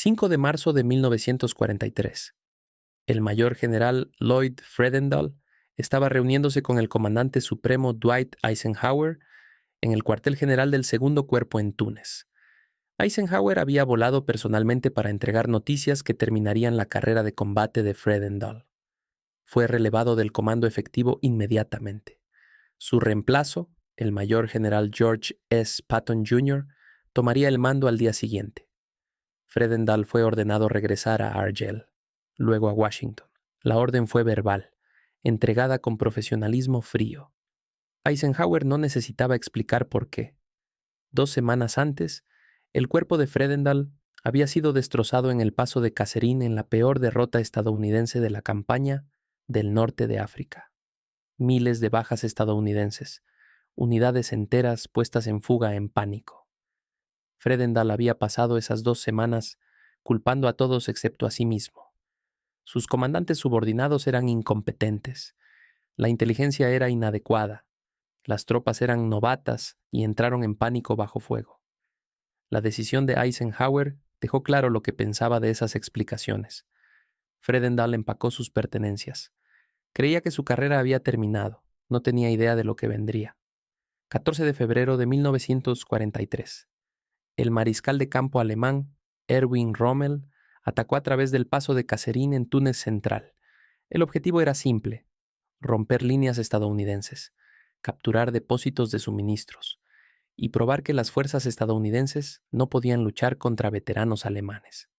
5 de marzo de 1943. El mayor general Lloyd Fredendall estaba reuniéndose con el comandante supremo Dwight Eisenhower en el cuartel general del segundo cuerpo en Túnez. Eisenhower había volado personalmente para entregar noticias que terminarían la carrera de combate de Fredendall. Fue relevado del comando efectivo inmediatamente. Su reemplazo, el mayor general George S. Patton Jr., tomaría el mando al día siguiente. Fredendall fue ordenado regresar a Argel, luego a Washington. La orden fue verbal, entregada con profesionalismo frío. Eisenhower no necesitaba explicar por qué. 2 semanas antes, el cuerpo de Fredendall había sido destrozado en el paso de Kasserine en la peor derrota estadounidense de la campaña del norte de África. Miles de bajas estadounidenses, unidades enteras puestas en fuga en pánico. Fredendall había pasado esas 2 semanas culpando a todos excepto a sí mismo. Sus comandantes subordinados eran incompetentes. La inteligencia era inadecuada. Las tropas eran novatas y entraron en pánico bajo fuego. La decisión de Eisenhower dejó claro lo que pensaba de esas explicaciones. Fredendall empacó sus pertenencias. Creía que su carrera había terminado. No tenía idea de lo que vendría. 14 de febrero de 1943. El mariscal de campo alemán, Erwin Rommel, atacó a través del paso de Kasserine en Túnez Central. El objetivo era simple: romper líneas estadounidenses, capturar depósitos de suministros y probar que las fuerzas estadounidenses no podían luchar contra veteranos alemanes.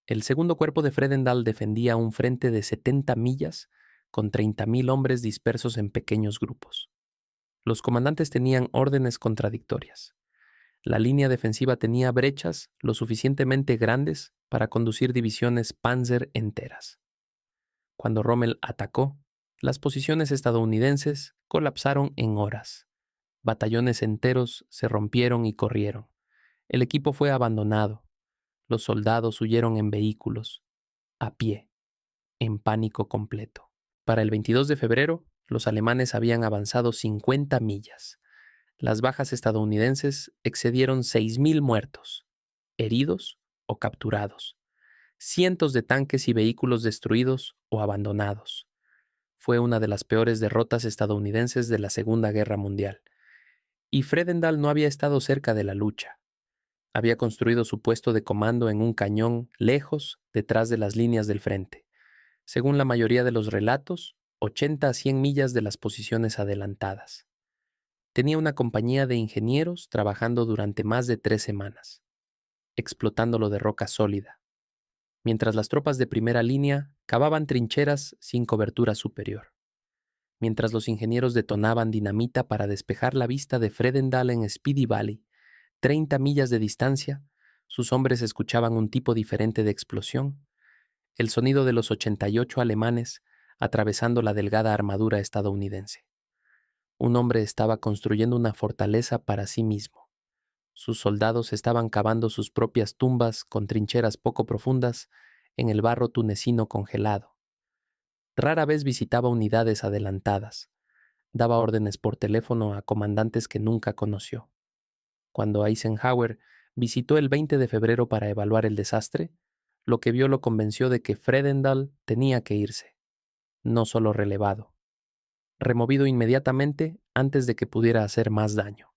El segundo cuerpo de Fredendall defendía un frente de 70 millas con 30.000 hombres dispersos en pequeños grupos. Los comandantes tenían órdenes contradictorias. La línea defensiva tenía brechas lo suficientemente grandes para conducir divisiones Panzer enteras. Cuando Rommel atacó, las posiciones estadounidenses colapsaron en horas. Batallones enteros se rompieron y corrieron. El equipo fue abandonado. Los soldados huyeron en vehículos, a pie, en pánico completo. Para el 22 de febrero, los alemanes habían avanzado 50 millas. Las bajas estadounidenses excedieron 6.000 muertos, heridos o capturados, cientos de tanques y vehículos destruidos o abandonados. Fue una de las peores derrotas estadounidenses de la Segunda Guerra Mundial. Y Fredendall no había estado cerca de la lucha. Había construido su puesto de comando en un cañón lejos detrás de las líneas del frente. Según la mayoría de los relatos, 80 a 100 millas de las posiciones adelantadas. Tenía una compañía de ingenieros trabajando durante más de 3 semanas, explotándolo de roca sólida, mientras las tropas de primera línea cavaban trincheras sin cobertura superior. Mientras los ingenieros detonaban dinamita para despejar la vista de Fredendall en Speedy Valley, 30 millas de distancia, sus hombres escuchaban un tipo diferente de explosión, el sonido de los 88 alemanes atravesando la delgada armadura estadounidense. Un hombre estaba construyendo una fortaleza para sí mismo. Sus soldados estaban cavando sus propias tumbas con trincheras poco profundas en el barro tunecino congelado. Rara vez visitaba unidades adelantadas. Daba órdenes por teléfono a comandantes que nunca conoció. Cuando Eisenhower visitó el 20 de febrero para evaluar el desastre, lo que vio lo convenció de que Fredendall tenía que irse, no solo relevado, removido inmediatamente antes de que pudiera hacer más daño.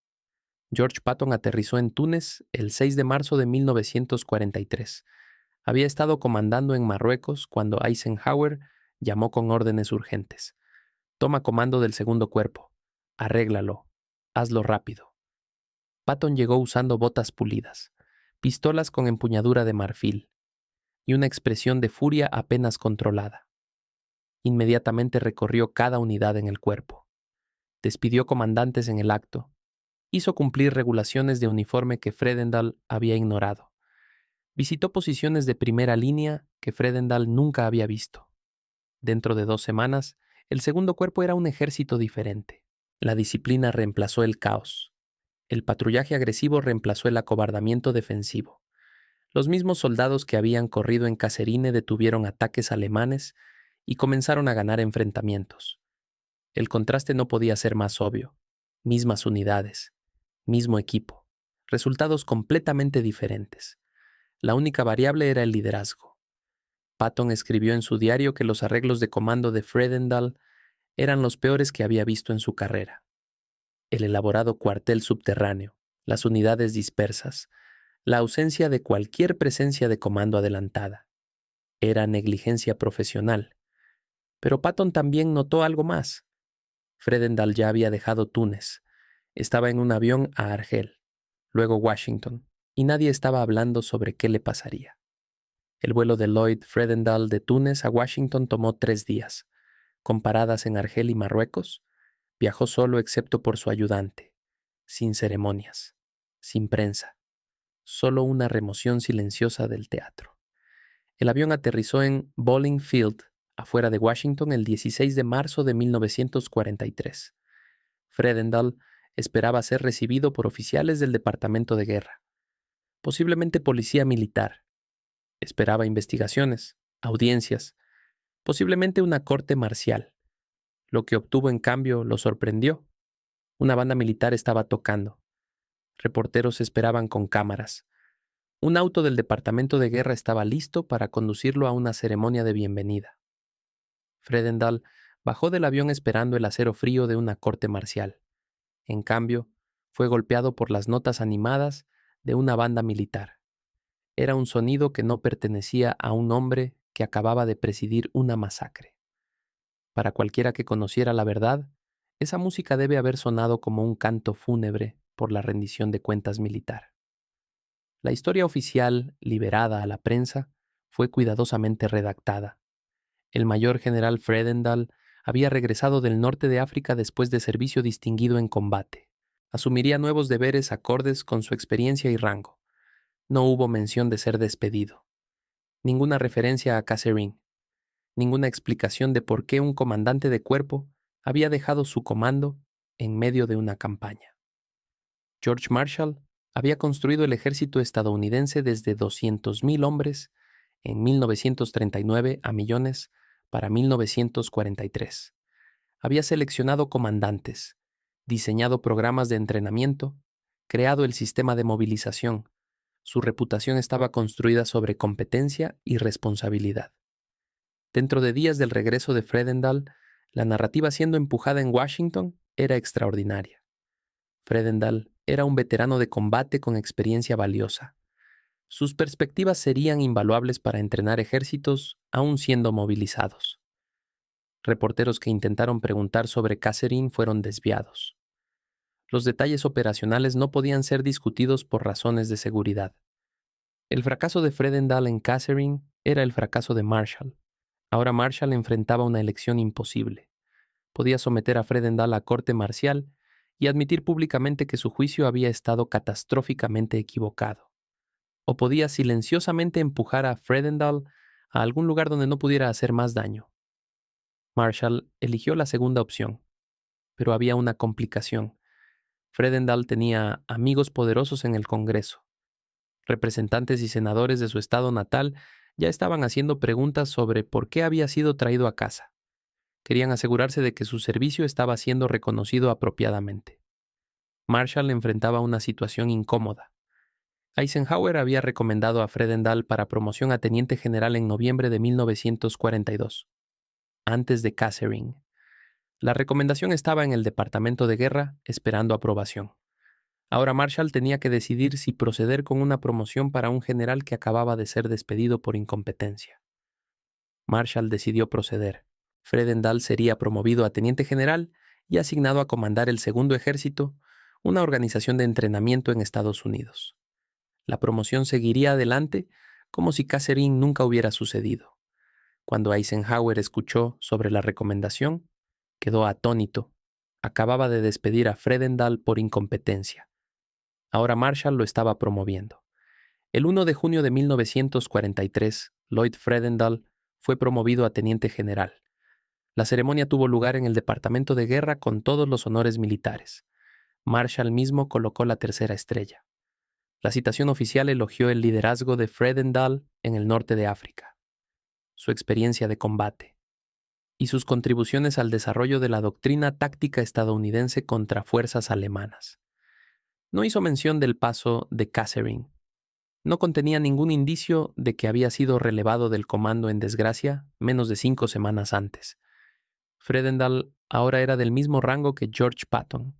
George Patton aterrizó en Túnez el 6 de marzo de 1943. Había estado comandando en Marruecos cuando Eisenhower llamó con órdenes urgentes. Toma comando del segundo cuerpo. Arréglalo. Hazlo rápido. Patton llegó usando botas pulidas, pistolas con empuñadura de marfil y una expresión de furia apenas controlada. Inmediatamente recorrió cada unidad en el cuerpo. Despidió comandantes en el acto. Hizo cumplir regulaciones de uniforme que Fredendall había ignorado. Visitó posiciones de primera línea que Fredendall nunca había visto. Dentro de 2 semanas, el segundo cuerpo era un ejército diferente. La disciplina reemplazó el caos. El patrullaje agresivo reemplazó el acobardamiento defensivo. Los mismos soldados que habían corrido en Kasserine detuvieron ataques alemanes y comenzaron a ganar enfrentamientos. El contraste no podía ser más obvio. Mismas unidades, mismo equipo, resultados completamente diferentes. La única variable era el liderazgo. Patton escribió en su diario que los arreglos de comando de Fredendall eran los peores que había visto en su carrera. El elaborado cuartel subterráneo, las unidades dispersas, la ausencia de cualquier presencia de comando adelantada. Era negligencia profesional. Pero Patton también notó algo más. Fredendall ya había dejado Túnez. Estaba en un avión a Argel, luego Washington, y nadie estaba hablando sobre qué le pasaría. El vuelo de Lloyd Fredendall de Túnez a Washington tomó 3 días. Con paradas en Argel y Marruecos, viajó solo excepto por su ayudante, sin ceremonias, sin prensa, solo una remoción silenciosa del teatro. El avión aterrizó en Bolling Field, afuera de Washington, el 16 de marzo de 1943. Fredendall esperaba ser recibido por oficiales del Departamento de Guerra, posiblemente policía militar. Esperaba investigaciones, audiencias, posiblemente una corte marcial. Lo que obtuvo en cambio lo sorprendió. Una banda militar estaba tocando. Reporteros esperaban con cámaras. Un auto del Departamento de Guerra estaba listo para conducirlo a una ceremonia de bienvenida. Fredendall bajó del avión esperando el acero frío de una corte marcial. En cambio, fue golpeado por las notas animadas de una banda militar. Era un sonido que no pertenecía a un hombre que acababa de presidir una masacre. Para cualquiera que conociera la verdad, esa música debe haber sonado como un canto fúnebre por la rendición de cuentas militar. La historia oficial, liberada a la prensa, fue cuidadosamente redactada. El mayor general Fredendall había regresado del norte de África después de servicio distinguido en combate. Asumiría nuevos deberes acordes con su experiencia y rango. No hubo mención de ser despedido. Ninguna referencia a Kasserine. Ninguna explicación de por qué un comandante de cuerpo había dejado su comando en medio de una campaña. George Marshall había construido el ejército estadounidense desde 200,000 hombres en 1939 a millones para 1943. Había seleccionado comandantes, diseñado programas de entrenamiento, creado el sistema de movilización. Su reputación estaba construida sobre competencia y responsabilidad. Dentro de días del regreso de Fredendall, la narrativa siendo empujada en Washington era extraordinaria. Fredendall era un veterano de combate con experiencia valiosa. Sus perspectivas serían invaluables para entrenar ejércitos aún siendo movilizados. Reporteros que intentaron preguntar sobre Kasserine fueron desviados. Los detalles operacionales no podían ser discutidos por razones de seguridad. El fracaso de Fredendall en Kasserine era el fracaso de Marshall. Ahora Marshall enfrentaba una elección imposible. Podía someter a Fredendall a corte marcial y admitir públicamente que su juicio había estado catastróficamente equivocado. O podía silenciosamente empujar a Fredendall a algún lugar donde no pudiera hacer más daño. Marshall eligió la segunda opción, pero había una complicación. Fredendall tenía amigos poderosos en el Congreso. Representantes y senadores de su estado natal ya estaban haciendo preguntas sobre por qué había sido traído a casa. Querían asegurarse de que su servicio estaba siendo reconocido apropiadamente. Marshall enfrentaba una situación incómoda. Eisenhower había recomendado a Fredendall para promoción a teniente general en noviembre de 1942, antes de Kasserine. La recomendación estaba en el Departamento de Guerra esperando aprobación. Ahora Marshall tenía que decidir si proceder con una promoción para un general que acababa de ser despedido por incompetencia. Marshall decidió proceder. Fredendall sería promovido a teniente general y asignado a comandar el Segundo Ejército, una organización de entrenamiento en Estados Unidos. La promoción seguiría adelante como si Kasserine nunca hubiera sucedido. Cuando Eisenhower escuchó sobre la recomendación, quedó atónito. Acababa de despedir a Fredendall por incompetencia. Ahora Marshall lo estaba promoviendo. El 1 de junio de 1943, Lloyd Fredendall fue promovido a teniente general. La ceremonia tuvo lugar en el Departamento de Guerra con todos los honores militares. Marshall mismo colocó la tercera estrella. La citación oficial elogió el liderazgo de Fredendall en el norte de África, su experiencia de combate y sus contribuciones al desarrollo de la doctrina táctica estadounidense contra fuerzas alemanas. No hizo mención del paso de Kasserine, no contenía ningún indicio de que había sido relevado del comando en desgracia menos de 5 semanas antes. Fredendall ahora era del mismo rango que George Patton,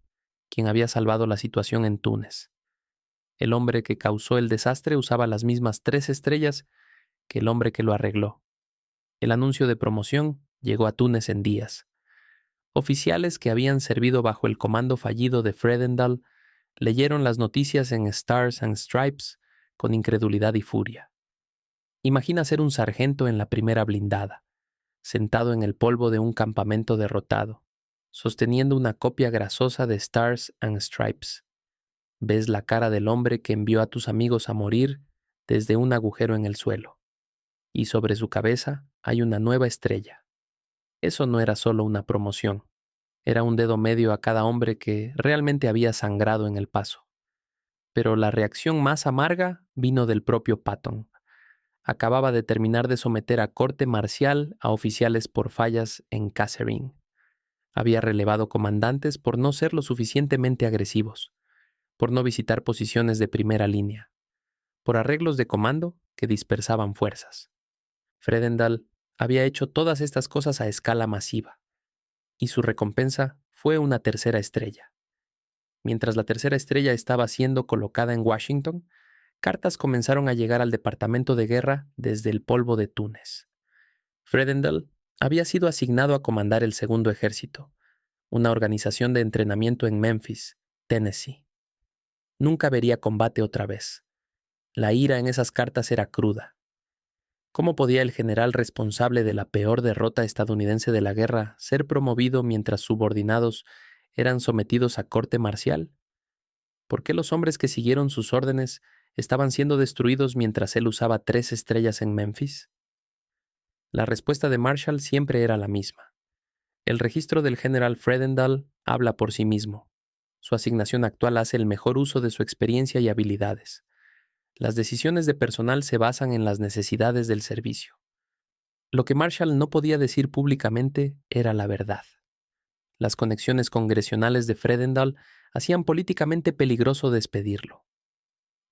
quien había salvado la situación en Túnez. El hombre que causó el desastre usaba las mismas 3 estrellas que el hombre que lo arregló. El anuncio de promoción llegó a Túnez en días. Oficiales que habían servido bajo el comando fallido de Fredendall leyeron las noticias en Stars and Stripes con incredulidad y furia. Imagina ser un sargento en la primera blindada, sentado en el polvo de un campamento derrotado, sosteniendo una copia grasosa de Stars and Stripes. Ves la cara del hombre que envió a tus amigos a morir desde un agujero en el suelo, y sobre su cabeza hay una nueva estrella. Eso no era solo una promoción, era un dedo medio a cada hombre que realmente había sangrado en el paso. Pero la reacción más amarga vino del propio Patton. Acababa de terminar de someter a corte marcial a oficiales por fallas en Kasserine. Había relevado comandantes por no ser lo suficientemente agresivos, por no visitar posiciones de primera línea, por arreglos de comando que dispersaban fuerzas. Fredendall había hecho todas estas cosas a escala masiva, y su recompensa fue una tercera estrella. Mientras la tercera estrella estaba siendo colocada en Washington, cartas comenzaron a llegar al Departamento de Guerra desde el polvo de Túnez. Fredendall había sido asignado a comandar el Segundo Ejército, una organización de entrenamiento en Memphis, Tennessee. Nunca vería combate otra vez. La ira en esas cartas era cruda. ¿Cómo podía el general responsable de la peor derrota estadounidense de la guerra ser promovido mientras subordinados eran sometidos a corte marcial? ¿Por qué los hombres que siguieron sus órdenes estaban siendo destruidos mientras él usaba 3 estrellas en Memphis? La respuesta de Marshall siempre era la misma. El registro del general Fredendall habla por sí mismo. Su asignación actual hace el mejor uso de su experiencia y habilidades. Las decisiones de personal se basan en las necesidades del servicio. Lo que Marshall no podía decir públicamente era la verdad. Las conexiones congresionales de Fredendall hacían políticamente peligroso despedirlo.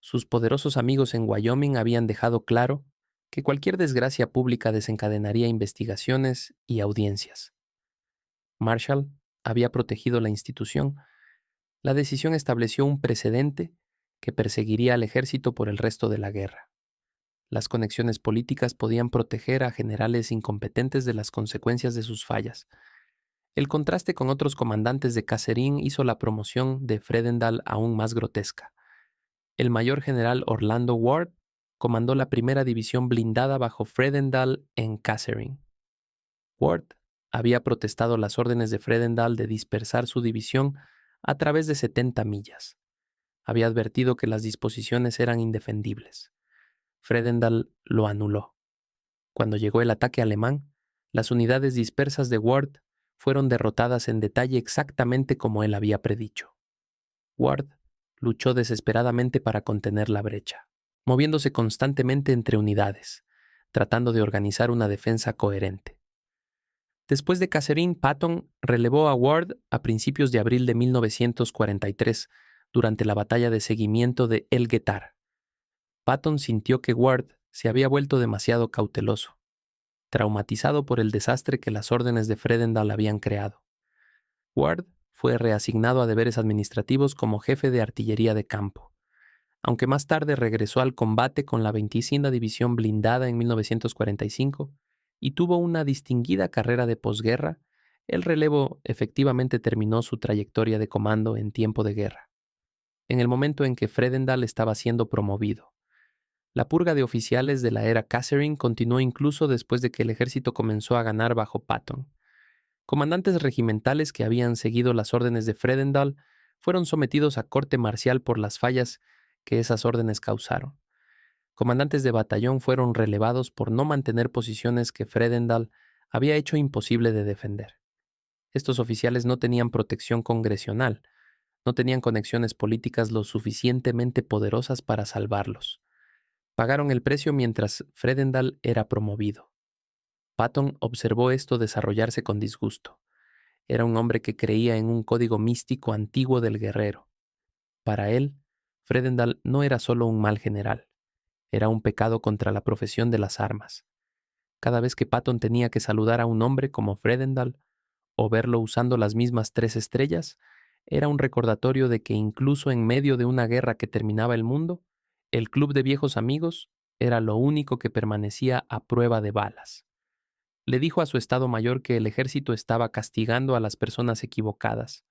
Sus poderosos amigos en Wyoming habían dejado claro que cualquier desgracia pública desencadenaría investigaciones y audiencias. Marshall había protegido la institución. La decisión estableció un precedente que perseguiría al ejército por el resto de la guerra. Las conexiones políticas podían proteger a generales incompetentes de las consecuencias de sus fallas. El contraste con otros comandantes de Kasserine hizo la promoción de Fredendall aún más grotesca. El mayor general Orlando Ward comandó la primera división blindada bajo Fredendall en Kasserine. Ward había protestado las órdenes de Fredendall de dispersar su división a través de 70 millas. Había advertido que las disposiciones eran indefendibles. Fredendall lo anuló. Cuando llegó el ataque alemán, las unidades dispersas de Ward fueron derrotadas en detalle exactamente como él había predicho. Ward luchó desesperadamente para contener la brecha, moviéndose constantemente entre unidades, tratando de organizar una defensa coherente. Después de Kasserine, Patton relevó a Ward a principios de abril de 1943 durante la batalla de seguimiento de El Guetar. Patton sintió que Ward se había vuelto demasiado cauteloso, traumatizado por el desastre que las órdenes de Fredendall habían creado. Ward fue reasignado a deberes administrativos como jefe de artillería de campo, aunque más tarde regresó al combate con la 25ª División Blindada en 1945 y tuvo una distinguida carrera de posguerra. El relevo efectivamente terminó su trayectoria de comando en tiempo de guerra, en el momento en que Fredendall estaba siendo promovido. La purga de oficiales de la era Kasserine continuó incluso después de que el ejército comenzó a ganar bajo Patton. Comandantes regimentales que habían seguido las órdenes de Fredendall fueron sometidos a corte marcial por las fallas que esas órdenes causaron. Comandantes de batallón fueron relevados por no mantener posiciones que Fredendall había hecho imposible de defender. Estos oficiales no tenían protección congresional, no tenían conexiones políticas lo suficientemente poderosas para salvarlos. Pagaron el precio mientras Fredendall era promovido. Patton observó esto desarrollarse con disgusto. Era un hombre que creía en un código místico antiguo del guerrero. Para él, Fredendall no era solo un mal general, Era un pecado contra la profesión de las armas. Cada vez que Patton tenía que saludar a un hombre como Fredendall o verlo usando las mismas 3 estrellas, era un recordatorio de que incluso en medio de una guerra que terminaba el mundo, el club de viejos amigos era lo único que permanecía a prueba de balas. Le dijo a su estado mayor que el ejército estaba castigando a las personas equivocadas.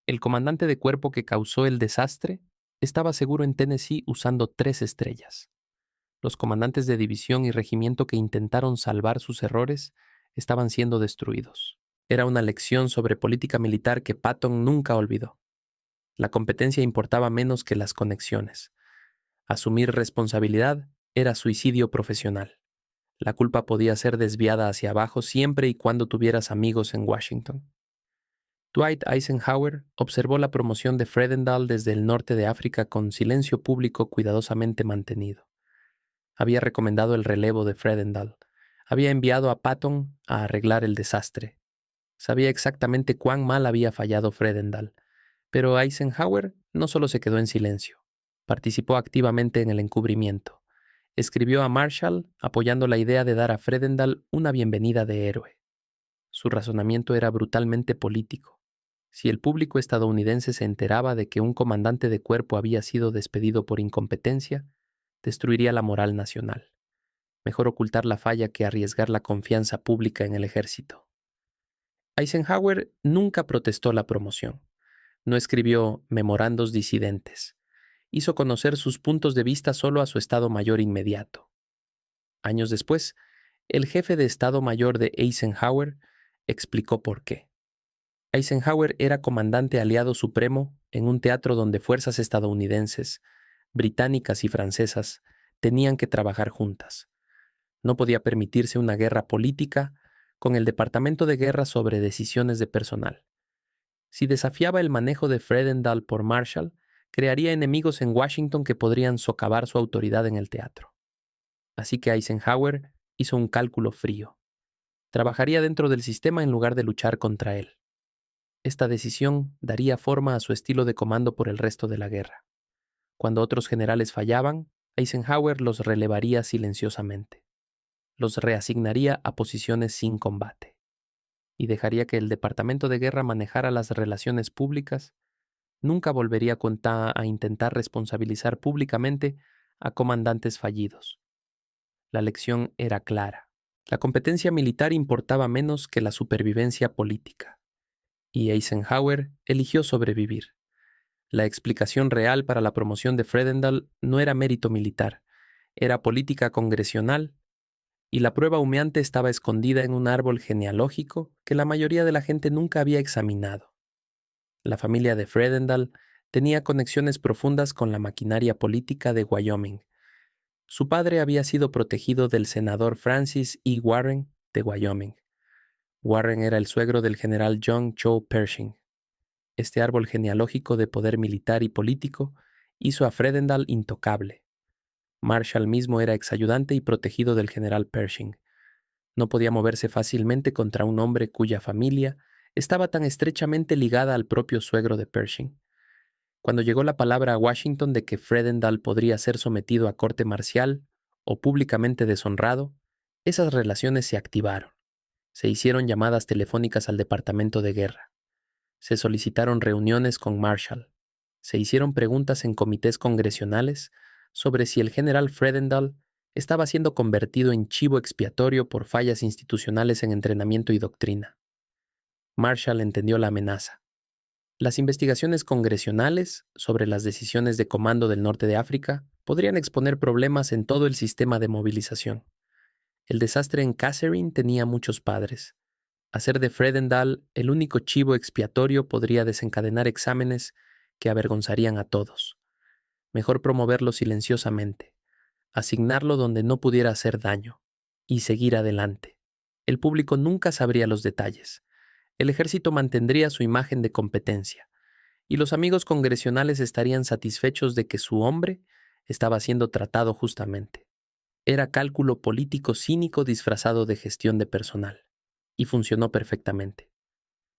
El comandante de cuerpo que causó el desastre estaba seguro en Tennessee usando 3 estrellas. Los comandantes de división y regimiento que intentaron salvar sus errores estaban siendo destruidos. Era una lección sobre política militar que Patton nunca olvidó. La competencia importaba menos que las conexiones. Asumir responsabilidad era suicidio profesional. La culpa podía ser desviada hacia abajo siempre y cuando tuvieras amigos en Washington. Dwight Eisenhower observó la promoción de Fredendall desde el norte de África con silencio público cuidadosamente mantenido. Había recomendado el relevo de Fredendall. Había enviado a Patton a arreglar el desastre. Sabía exactamente cuán mal había fallado Fredendall, pero Eisenhower no solo se quedó en silencio. Participó activamente en el encubrimiento. Escribió a Marshall apoyando la idea de dar a Fredendall una bienvenida de héroe. Su razonamiento era brutalmente político. Si el público estadounidense se enteraba de que un comandante de cuerpo había sido despedido por incompetencia, destruiría la moral nacional. Mejor ocultar la falla que arriesgar la confianza pública en el ejército. Eisenhower nunca protestó la promoción. No escribió memorandos disidentes. Hizo conocer sus puntos de vista solo a su Estado Mayor inmediato. Años después, el jefe de Estado Mayor de Eisenhower explicó por qué. Eisenhower era comandante aliado supremo en un teatro donde fuerzas estadounidenses, británicas y francesas tenían que trabajar juntas. No podía permitirse una guerra política con el Departamento de Guerra sobre decisiones de personal. Si desafiaba el manejo de Fredendall por Marshall, crearía enemigos en Washington que podrían socavar su autoridad en el teatro. Así que Eisenhower hizo un cálculo frío. Trabajaría dentro del sistema en lugar de luchar contra él. Esta decisión daría forma a su estilo de comando por el resto de la guerra. Cuando otros generales fallaban, Eisenhower los relevaría silenciosamente. Los reasignaría a posiciones sin combate. Y dejaría que el Departamento de Guerra manejara las relaciones públicas. Nunca volvería a intentar responsabilizar públicamente a comandantes fallidos. La lección era clara. La competencia militar importaba menos que la supervivencia política. Y Eisenhower eligió sobrevivir. La explicación real para la promoción de Fredendall no era mérito militar, era política congresional, y la prueba humeante estaba escondida en un árbol genealógico que la mayoría de la gente nunca había examinado. La familia de Fredendall tenía conexiones profundas con la maquinaria política de Wyoming. Su padre había sido protegido del senador Francis E. Warren de Wyoming. Warren era el suegro del general John Cho Pershing. Este árbol genealógico de poder militar y político hizo a Fredendall intocable. Marshall mismo era exayudante y protegido del general Pershing. No podía moverse fácilmente contra un hombre cuya familia estaba tan estrechamente ligada al propio suegro de Pershing. Cuando llegó la palabra a Washington de que Fredendall podría ser sometido a corte marcial o públicamente deshonrado, esas relaciones se activaron. Se hicieron llamadas telefónicas al Departamento de Guerra. Se solicitaron reuniones con Marshall. Se hicieron preguntas en comités congresionales sobre si el general Fredendall estaba siendo convertido en chivo expiatorio por fallas institucionales en entrenamiento y doctrina. Marshall entendió la amenaza. Las investigaciones congresionales sobre las decisiones de comando del norte de África podrían exponer problemas en todo el sistema de movilización. El desastre en Kasserine tenía muchos padres. Hacer de Fredendall el único chivo expiatorio podría desencadenar exámenes que avergonzarían a todos. Mejor promoverlo silenciosamente, asignarlo donde no pudiera hacer daño y seguir adelante. El público nunca sabría los detalles. El ejército mantendría su imagen de competencia y los amigos congresionales estarían satisfechos de que su hombre estaba siendo tratado justamente. Era cálculo político cínico disfrazado de gestión de personal. Y funcionó perfectamente.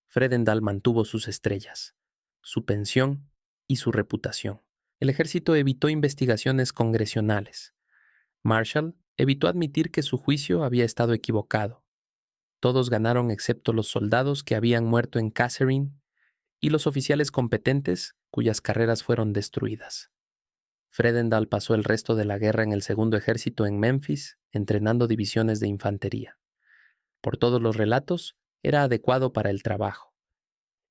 Fredendall mantuvo sus estrellas, su pensión y su reputación. El ejército evitó investigaciones congresionales. Marshall evitó admitir que su juicio había estado equivocado. Todos ganaron excepto los soldados que habían muerto en Kasserine y los oficiales competentes cuyas carreras fueron destruidas. Fredendall pasó el resto de la guerra en el segundo ejército en Memphis, entrenando divisiones de infantería. Por todos los relatos, era adecuado para el trabajo.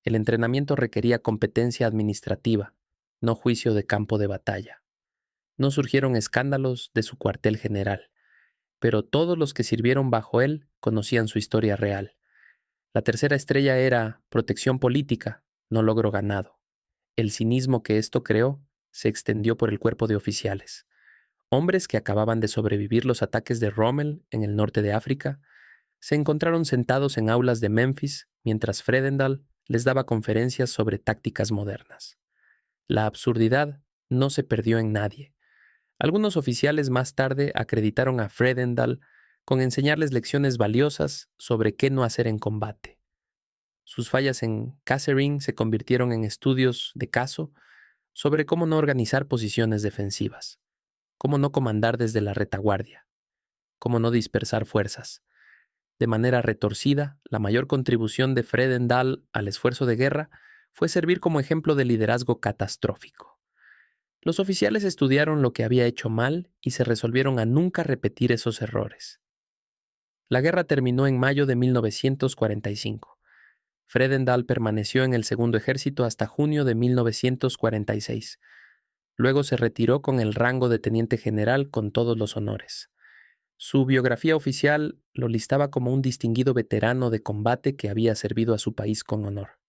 El entrenamiento requería competencia administrativa, no juicio de campo de batalla. No surgieron escándalos de su cuartel general, pero todos los que sirvieron bajo él conocían su historia real. La tercera estrella era protección política, no logro ganado. El cinismo que esto creó se extendió por el cuerpo de oficiales. Hombres que acababan de sobrevivir los ataques de Rommel en el norte de África se encontraron sentados en aulas de Memphis mientras Fredendall les daba conferencias sobre tácticas modernas. La absurdidad no se perdió en nadie. Algunos oficiales más tarde acreditaron a Fredendall con enseñarles lecciones valiosas sobre qué no hacer en combate. Sus fallas en Kasserine se convirtieron en estudios de caso sobre cómo no organizar posiciones defensivas, cómo no comandar desde la retaguardia, cómo no dispersar fuerzas. De manera retorcida, la mayor contribución de Fredendall al esfuerzo de guerra fue servir como ejemplo de liderazgo catastrófico. Los oficiales estudiaron lo que había hecho mal y se resolvieron a nunca repetir esos errores. La guerra terminó en mayo de 1945. Fredendall permaneció en el segundo ejército hasta junio de 1946. Luego se retiró con el rango de teniente general con todos los honores. Su biografía oficial lo listaba como un distinguido veterano de combate que había servido a su país con honor.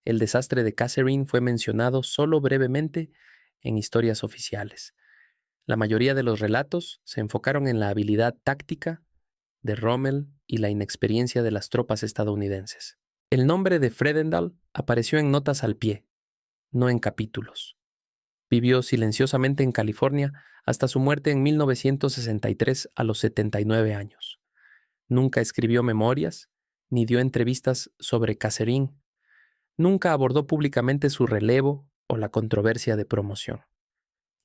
El desastre de Kasserine fue mencionado solo brevemente en historias oficiales. La mayoría de los relatos se enfocaron en la habilidad táctica de Rommel y la inexperiencia de las tropas estadounidenses. El nombre de Fredendall apareció en notas al pie, no en capítulos. Vivió silenciosamente en California hasta su muerte en 1963 a los 79 años. Nunca escribió memorias, ni dio entrevistas sobre Kasserine. Nunca abordó públicamente su relevo o la controversia de promoción.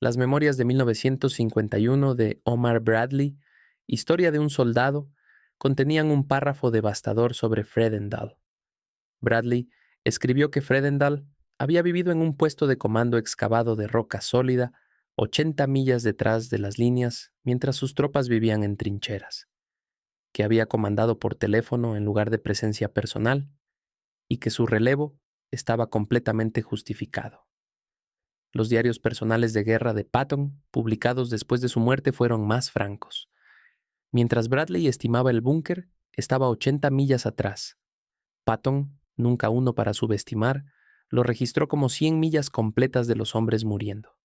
Las memorias de 1951 de Omar Bradley, Historia de un soldado, contenían un párrafo devastador sobre Fredendall. Bradley escribió que Fredendall había vivido en un puesto de comando excavado de roca sólida 80 millas detrás de las líneas mientras sus tropas vivían en trincheras, que había comandado por teléfono en lugar de presencia personal y que su relevo estaba completamente justificado. Los diarios personales de guerra de Patton, publicados después de su muerte, fueron más francos. Mientras Bradley estimaba el búnker, estaba 80 millas atrás. Patton, nunca uno para subestimar, lo registró como 100 millas completas de los hombres muriendo.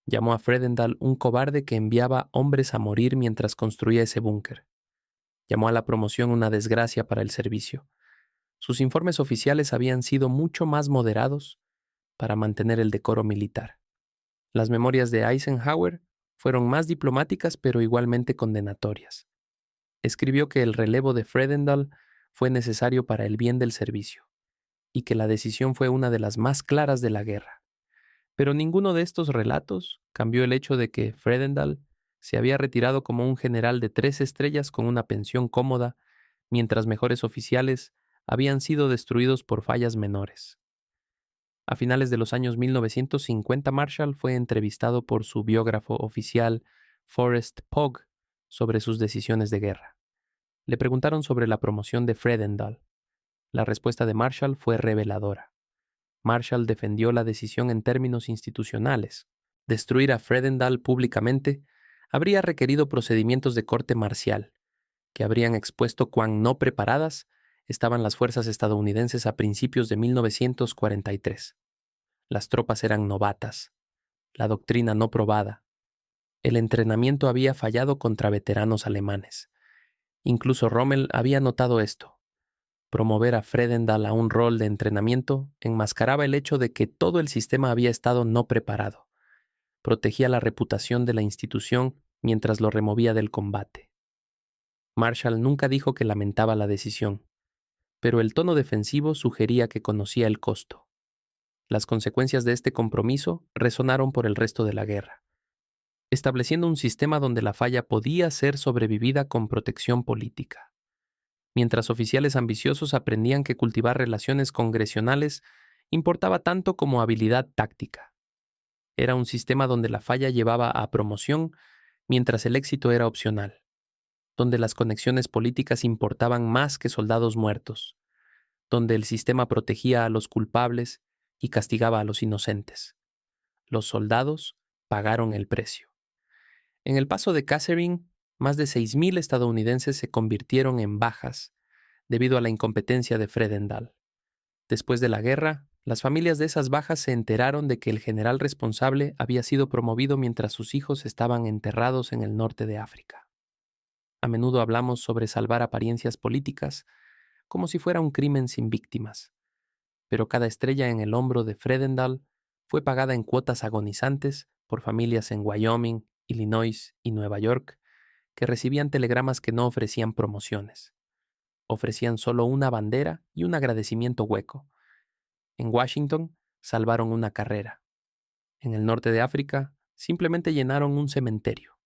Llamó a Fredendall un cobarde que enviaba hombres a morir mientras construía ese búnker. Llamó a la promoción una desgracia para el servicio. Sus informes oficiales habían sido mucho más moderados para mantener el decoro militar. Las memorias de Eisenhower fueron más diplomáticas pero igualmente condenatorias. Escribió que el relevo de Fredendall fue necesario para el bien del servicio y que la decisión fue una de las más claras de la guerra. Pero ninguno de estos relatos cambió el hecho de que Fredendall se había retirado como un general de 3 estrellas con una pensión cómoda, mientras mejores oficiales habían sido destruidos por fallas menores. A finales de los años 1950, Marshall fue entrevistado por su biógrafo oficial, Forrest Pugh, sobre sus decisiones de guerra. Le preguntaron sobre la promoción de Fredendall. La respuesta de Marshall fue reveladora. Marshall defendió la decisión en términos institucionales. Destruir a Fredendall públicamente habría requerido procedimientos de corte marcial, que habrían expuesto cuán no preparadas estaban las fuerzas estadounidenses a principios de 1943. Las tropas eran novatas, la doctrina no probada. El entrenamiento había fallado contra veteranos alemanes. Incluso Rommel había notado esto. Promover a Fredendall a un rol de entrenamiento enmascaraba el hecho de que todo el sistema había estado no preparado. Protegía la reputación de la institución mientras lo removía del combate. Marshall nunca dijo que lamentaba la decisión, pero el tono defensivo sugería que conocía el costo. Las consecuencias de este compromiso resonaron por el resto de la guerra. estableciendo un sistema donde la falla podía ser sobrevivida con protección política, mientras oficiales ambiciosos aprendían que cultivar relaciones congresionales importaba tanto como habilidad táctica. Era un sistema donde la falla llevaba a promoción, mientras el éxito era opcional, donde las conexiones políticas importaban más que soldados muertos, donde el sistema protegía a los culpables y castigaba a los inocentes. Los soldados pagaron el precio. En el paso de Catherine, más de 6.000 estadounidenses se convirtieron en bajas debido a la incompetencia de Fredendall. Después de la guerra, las familias de esas bajas se enteraron de que el general responsable había sido promovido mientras sus hijos estaban enterrados en el norte de África. A menudo hablamos sobre salvar apariencias políticas como si fuera un crimen sin víctimas, pero cada estrella en el hombro de Fredendall fue pagada en cuotas agonizantes por familias en Wyoming, Illinois y Nueva York que recibían telegramas que no ofrecían promociones. Ofrecían solo una bandera y un agradecimiento hueco. En Washington salvaron una carrera. En el norte de África simplemente llenaron un cementerio.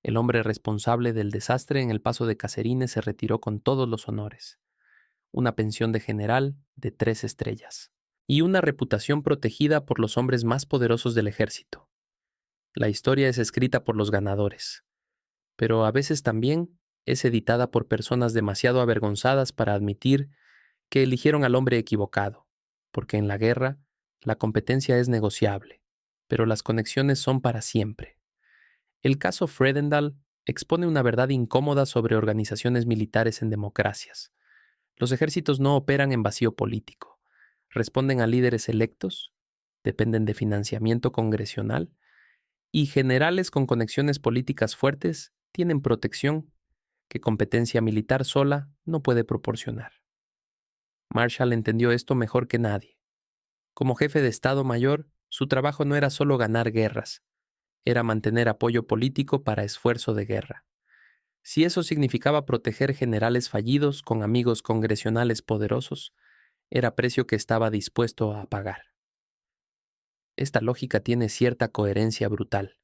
El hombre responsable del desastre en el paso de Cacerín se retiró con todos los honores. Una pensión de general de 3 estrellas. Y una reputación protegida por los hombres más poderosos del ejército. La historia es escrita por los ganadores, pero a veces también es editada por personas demasiado avergonzadas para admitir que eligieron al hombre equivocado, porque en la guerra la competencia es negociable, pero las conexiones son para siempre. El caso Fredendall expone una verdad incómoda sobre organizaciones militares en democracias. Los ejércitos no operan en vacío político, responden a líderes electos, dependen de financiamiento congresional, y generales con conexiones políticas fuertes tienen protección que competencia militar sola no puede proporcionar. Marshall entendió esto mejor que nadie. Como jefe de Estado Mayor, su trabajo no era solo ganar guerras, era mantener apoyo político para esfuerzo de guerra. Si eso significaba proteger generales fallidos con amigos congresionales poderosos, era precio que estaba dispuesto a pagar. Esta lógica tiene cierta coherencia brutal.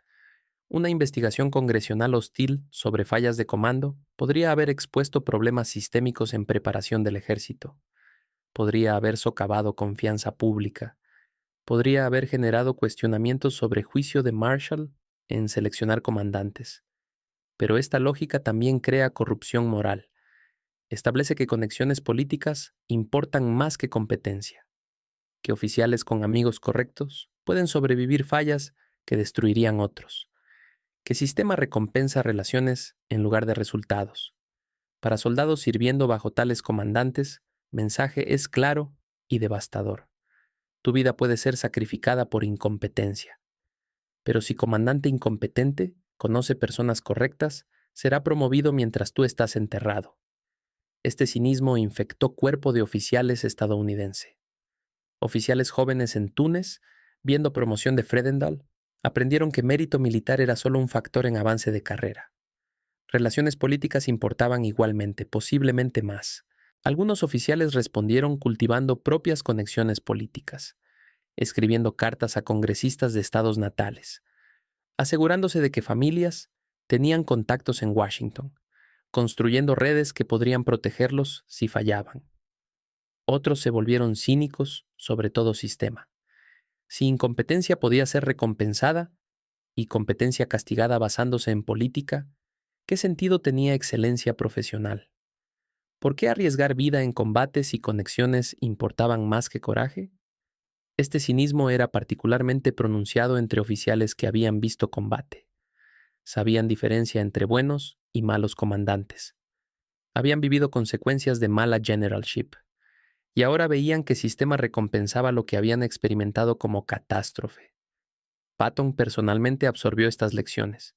Una investigación congresional hostil sobre fallas de comando podría haber expuesto problemas sistémicos en preparación del ejército. Podría haber socavado confianza pública. Podría haber generado cuestionamientos sobre juicio de Marshall en seleccionar comandantes. Pero esta lógica también crea corrupción moral. Establece que conexiones políticas importan más que competencia, que oficiales con amigos correctos pueden sobrevivir fallas que destruirían otros, que sistema recompensa relaciones en lugar de resultados. Para soldados sirviendo bajo tales comandantes, mensaje es claro y devastador. Tu vida puede ser sacrificada por incompetencia. Pero si comandante incompetente conoce personas correctas, será promovido mientras tú estás enterrado. Este cinismo infectó cuerpo de oficiales estadounidense. Oficiales jóvenes en Túnez, viendo promoción de Fredendall, aprendieron que mérito militar era solo un factor en avance de carrera. Relaciones políticas importaban igualmente, posiblemente más. Algunos oficiales respondieron cultivando propias conexiones políticas, escribiendo cartas a congresistas de estados natales, asegurándose de que familias tenían contactos en Washington, construyendo redes que podrían protegerlos si fallaban. Otros se volvieron cínicos sobre todo sistema. Si incompetencia podía ser recompensada y competencia castigada basándose en política, ¿qué sentido tenía excelencia profesional? ¿Por qué arriesgar vida en combates y conexiones importaban más que coraje? Este cinismo era particularmente pronunciado entre oficiales que habían visto combate. Sabían diferencia entre buenos y malos comandantes. Habían vivido consecuencias de mala generalship. Y ahora veían que sistema recompensaba lo que habían experimentado como catástrofe. Patton personalmente absorbió estas lecciones.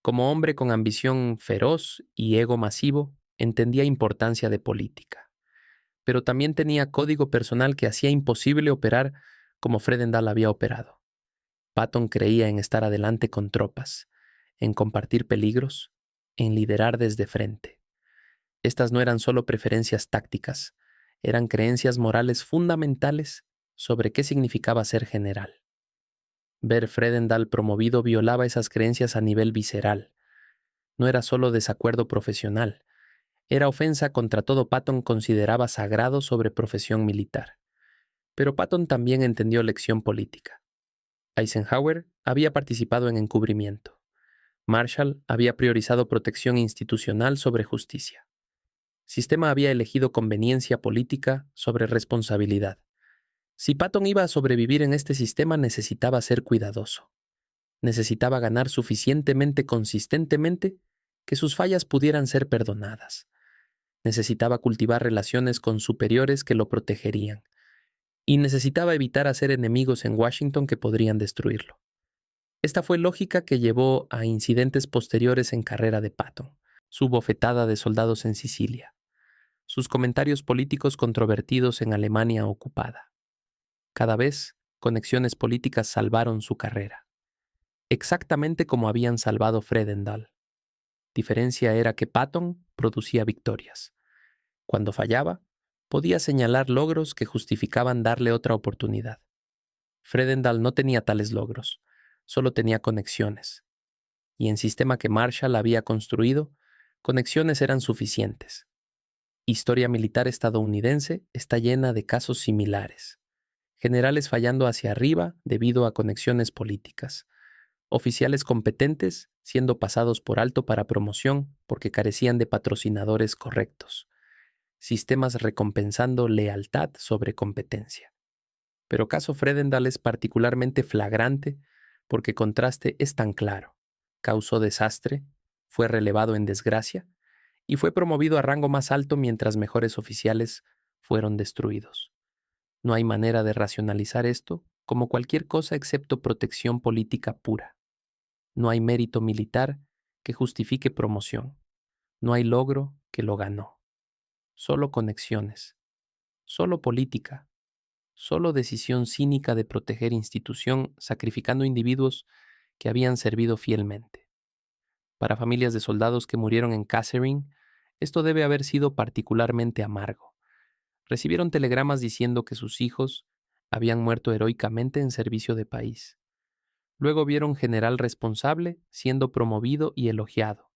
Como hombre con ambición feroz y ego masivo, entendía importancia de política. Pero también tenía código personal que hacía imposible operar como Fredendall había operado. Patton creía en estar adelante con tropas, en compartir peligros, en liderar desde frente. Estas no eran solo preferencias tácticas, eran creencias morales fundamentales sobre qué significaba ser general. Ver Fredendall promovido violaba esas creencias a nivel visceral. No era solo desacuerdo profesional, era ofensa contra todo Patton consideraba sagrado sobre profesión militar. Pero Patton también entendió lección política. Eisenhower había participado en encubrimiento. Marshall había priorizado protección institucional sobre justicia. Sistema había elegido conveniencia política sobre responsabilidad. Si Patton iba a sobrevivir en este sistema, necesitaba ser cuidadoso. Necesitaba ganar suficientemente consistentemente que sus fallas pudieran ser perdonadas. Necesitaba cultivar relaciones con superiores que lo protegerían. Y necesitaba evitar hacer enemigos en Washington que podrían destruirlo. Esta fue lógica que llevó a incidentes posteriores en carrera de Patton, su bofetada de soldados en Sicilia, sus comentarios políticos controvertidos en Alemania ocupada. Cada vez, conexiones políticas salvaron su carrera, exactamente como habían salvado Fredendall. Diferencia era que Patton producía victorias. Cuando fallaba, podía señalar logros que justificaban darle otra oportunidad. Fredendall no tenía tales logros, solo tenía conexiones. Y en sistema que Marshall había construido, conexiones eran suficientes. Historia militar estadounidense está llena de casos similares. Generales fallando hacia arriba debido a conexiones políticas. Oficiales competentes siendo pasados por alto para promoción porque carecían de patrocinadores correctos. Sistemas recompensando lealtad sobre competencia. Pero caso Fredendall es particularmente flagrante porque contraste es tan claro. Causó desastre, fue relevado en desgracia y fue promovido a rango más alto mientras mejores oficiales fueron destruidos. No hay manera de racionalizar esto como cualquier cosa excepto protección política pura. No hay mérito militar que justifique promoción. No hay logro que lo ganó. Solo conexiones. Solo política. Solo decisión cínica de proteger institución sacrificando individuos que habían servido fielmente. Para familias de soldados que murieron en Kasserine, esto debe haber sido particularmente amargo. Recibieron telegramas diciendo que sus hijos habían muerto heroicamente en servicio de país. Luego vieron general responsable siendo promovido y elogiado.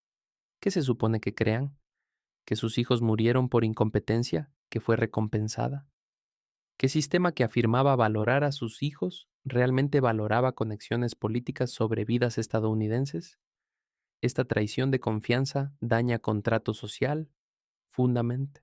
¿Qué se supone que crean? ¿Que sus hijos murieron por incompetencia que fue recompensada? ¿Qué sistema que afirmaba valorar a sus hijos realmente valoraba conexiones políticas sobre vidas estadounidenses? Esta traición de confianza daña contrato social, fundament,